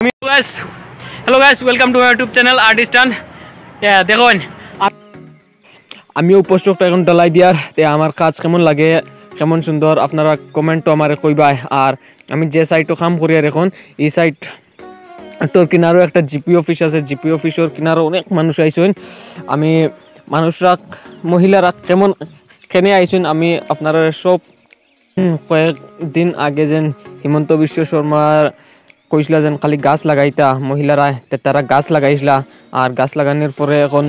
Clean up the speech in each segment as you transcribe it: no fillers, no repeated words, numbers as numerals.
Hello guys, welcome to my YouTube channel Artistan. দেখুন আমিও পোস্টটা এখন ডালাই দিয়ার তে আমার কাজ কেমন লাগে কেমন সুন্দর আপনারা কমেন্টও আমারে কইবাই। আর আমি যে সাইটও কাম করি আর এখন এই সাইট তোর কিনারও একটা জিপি অফিস আছে, জিপি অফিসের কিনারও অনেক মানুষ আইসেন। আমি মানুষরা মহিলারা কেমন কেনে আইসেন আমি আপনারা সব কয়েকদিন আগে যেন হিমন্ত বিশ্ব শর্মার কইসলা যেন খালি গাছ লাগাইতা মহিলারা, তারা গাছ লাগাইছিলা। আর গাছ লাগানোর পরে এখন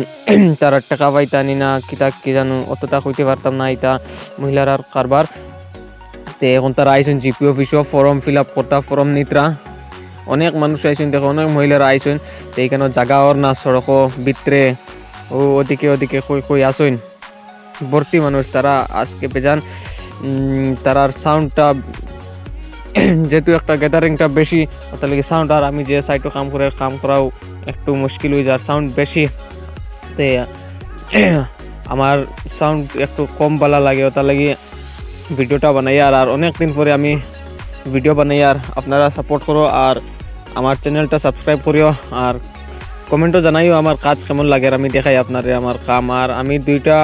তারা টাকা পাইতানি না কিতা কি জানো অতটা কইতে পারতাম না, এটা মহিলার কারবার। তে এখন তারা আইসেন জিপি অফিসও ফর্ম ফিল আপ করতা, ফর্ম নিত্রা অনেক মানুষ আইসেন, দেখো অনেক মহিলারা আইসেন। তো এইখানে জাগা ওর না সড়কও ভিতরে ও ওদিকে ওদিকে কই আসেন ভর্তি মানুষ। তারা আজকে বেজান তারার সাউন্ডটা যেহেতু একটা গ্যাদারিংটা বেশি ওটা লাগে সাউন্ড। আর আমি যে সাইটও কাম করাও একটু মুশকিল হয়ে যায়, সাউন্ড বেশি। তে আমার সাউন্ড একটু কম ভালো লাগে, ওটা লাগে ভিডিওটা বানাই। আর অনেক দিন পরে আমি ভিডিও বানাই, আর আপনারা সাপোর্ট করো আর আমার চ্যানেলটা সাবস্ক্রাইব করিও আর কমেন্টও জানাইও আমার কাজ কেমন লাগে। আর আমি দেখাই আপনারে আমার কাম। আর আমি দুইটা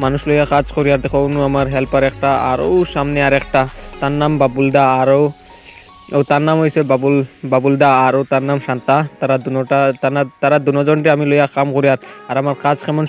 মানুষ লইয়া কাজ করি, আর দেখো আমার হেল্পার একটা আর ও সামনে আর একটা, তার নাম বাবুলদা আর ও তার নাম হয়েছে বাবুলদা আর ও তার নাম শান্তা। তারা দুজনকে আমি লইয়া কাম করি। আর আমার কাজ কেমন